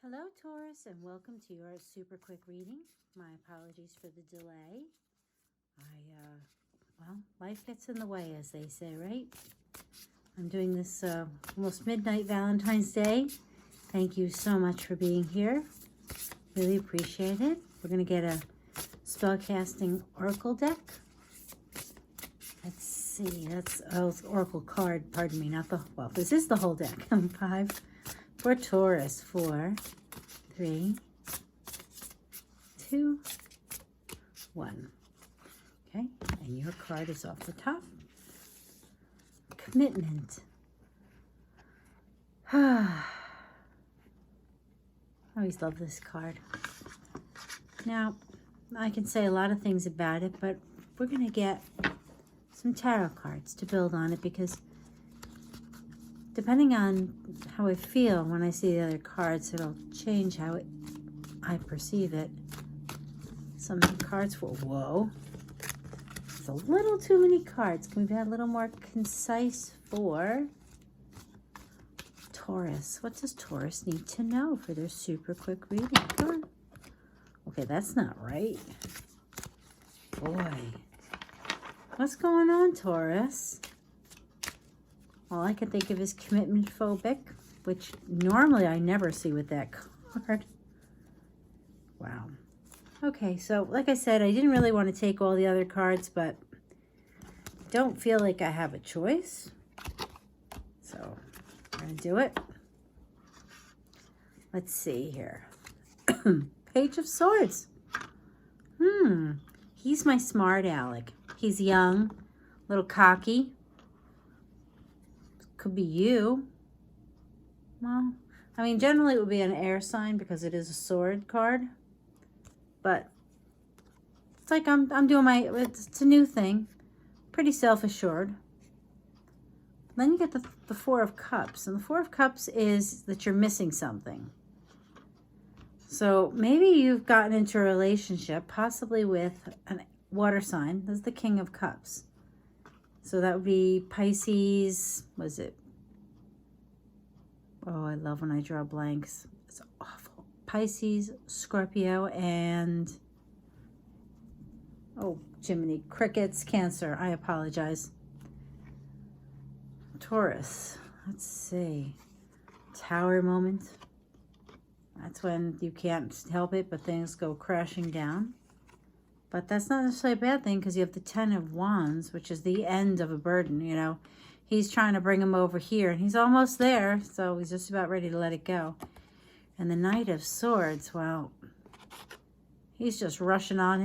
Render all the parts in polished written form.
Hello, Taurus, and welcome to your super quick reading. My apologies for the delay. Well, life gets in the way, as they say, right? I'm doing this almost midnight Valentine's Day. Thank you so much for being here. Really appreciate it. We're going to get a Spellcasting Oracle deck. Let's see, that's Oracle card, pardon me, not the, well, this is the whole deck. 5 for Taurus, 4, 3, 2, 1. Okay, and your card is off the top. Commitment. I always love this card. Now, I can say a lot of things about it, but we're going to get some tarot cards to build on it, because depending on how I feel when I see the other cards, it'll change how I perceive it. Some cards for, whoa, it's a little too many cards. Can we be a little more concise for Taurus? What does Taurus need to know for their super quick reading? Come on. Okay, that's not right. Boy. What's going on, Taurus? All I can think of is commitment phobic, which normally I never see with that card. Wow. Okay, so like I said, I didn't really want to take all the other cards, but don't feel like I have a choice. So I'm going to do it. Let's see here. Page of Swords. He's my smart aleck. He's young, a little cocky. Could be you. Well, I mean, generally it would be an air sign because it is a sword card. But it's like I'm doing it's a new thing. Pretty self-assured. Then you get the Four of Cups. And the Four of Cups is that you're missing something. So maybe you've gotten into a relationship, possibly with a water sign. This is the King of Cups. So that would be Pisces, was it? Oh, I love when I draw blanks. It's awful. Pisces, Scorpio, and, oh, Jiminy, crickets, Cancer. I apologize. Taurus, let's see. Tower moment. That's when you can't help it, but things go crashing down. But that's not necessarily a bad thing, because you have the Ten of Wands, which is the end of a burden, you know. He's trying to bring him over here, and he's almost there, so he's just about ready to let it go. And the Knight of Swords, well, he's just rushing on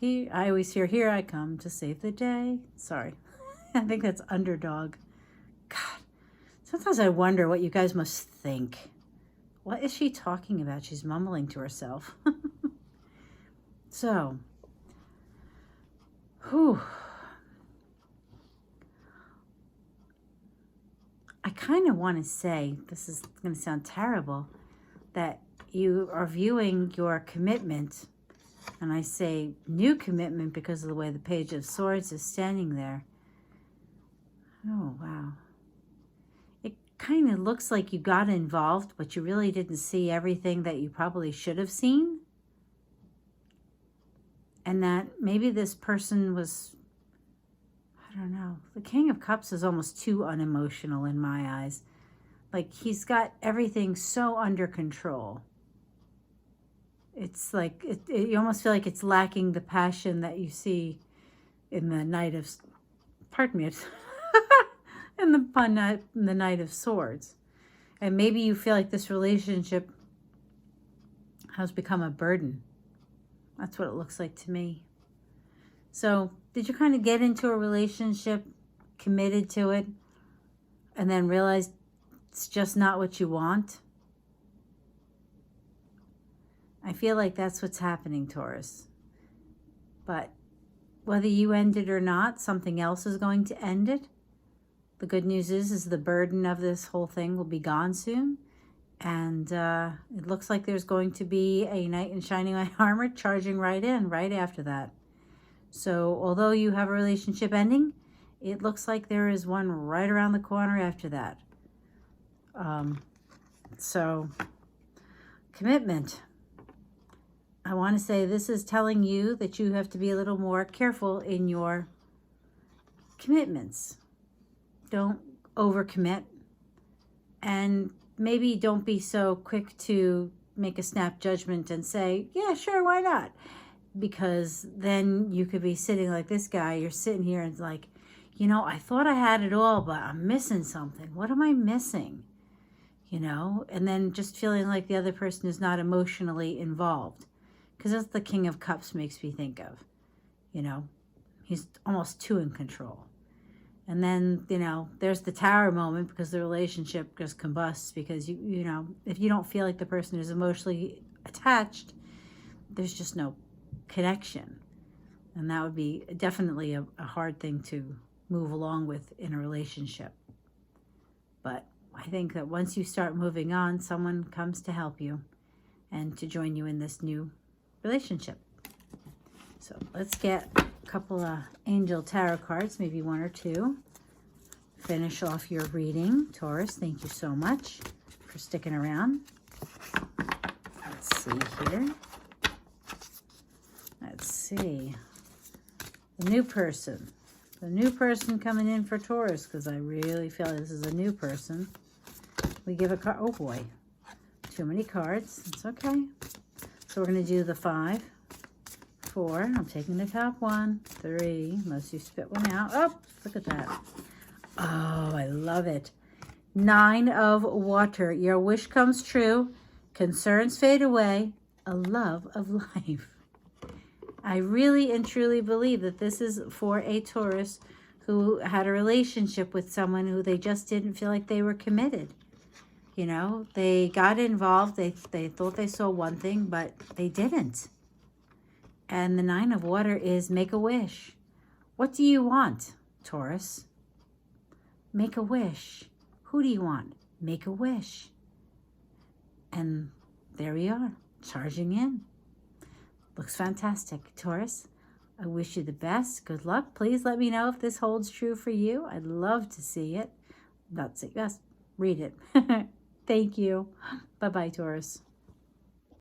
in. I always hear, here I come to save the day. Sorry. I think that's Underdog. God, sometimes I wonder what you guys must think. What is she talking about? She's mumbling to herself. So, whew. I kind of want to say, this is going to sound terrible, that you are viewing your commitment, and I say new commitment because of the way the Page of Swords is standing there. Oh, wow. It kind of looks like you got involved, but you really didn't see everything that you probably should have seen. And that maybe this person was, I don't know. The King of Cups is almost too unemotional in my eyes. Like, he's got everything so under control. It's like, you almost feel like it's lacking the passion that you see in the Knight of, pardon me, in the Knight of Swords. And maybe you feel like this relationship has become a burden. That's what it looks like to me. So, did you kind of get into a relationship, committed to it, and then realize it's just not what you want? I feel like that's what's happening, Taurus. But whether you end it or not, something else is going to end it. The good news is the burden of this whole thing will be gone soon. And it looks like there's going to be a knight in shining armor charging right in right after that. So although you have a relationship ending, it looks like there is one right around the corner after that. So Commitment. I want to say this is telling you that you have to be a little more careful in your commitments. Don't overcommit, and maybe don't be so quick to make a snap judgment and say, yeah, sure, why not? Because then you could be sitting like this guy. You're sitting here and like, you know, I thought I had it all, but I'm missing something. What am I missing? You know, and then just feeling like the other person is not emotionally involved. Because that's the King of Cups makes me think of. You know, he's almost too in control. And then, you know, there's the Tower moment, because the relationship just combusts, because, you know, if you don't feel like the person is emotionally attached, there's just no connection. And that would be definitely a hard thing to move along with in a relationship. But I think that once you start moving on, someone comes to help you and to join you in this new relationship. So let's get a couple of angel tarot cards, maybe one or two. Finish off your reading, Taurus. Thank you so much for sticking around. Let's see here. Let's see. The new person. The new person coming in for Taurus, because I really feel like this is a new person. We give a card. Oh boy. Too many cards. It's okay. So we're going to do the 5, 4. I'm taking the top 1, 3. Unless you spit one out. Oh, look at that. Oh, I love it. 9 of water. Your wish comes true. Concerns fade away. A love of life. I really and truly believe that this is for a Taurus who had a relationship with someone who they just didn't feel like they were committed. You know, they got involved. They thought they saw one thing, but they didn't. And the 9 of water is make a wish. What do you want, Taurus? Make a wish. Who do you want? Make a wish. And there we are, charging in. Looks fantastic, Taurus. I wish you the best. Good luck. Please let me know if this holds true for you. I'd love to see it. Not see, yes, read it. Thank you. Bye-bye, Taurus.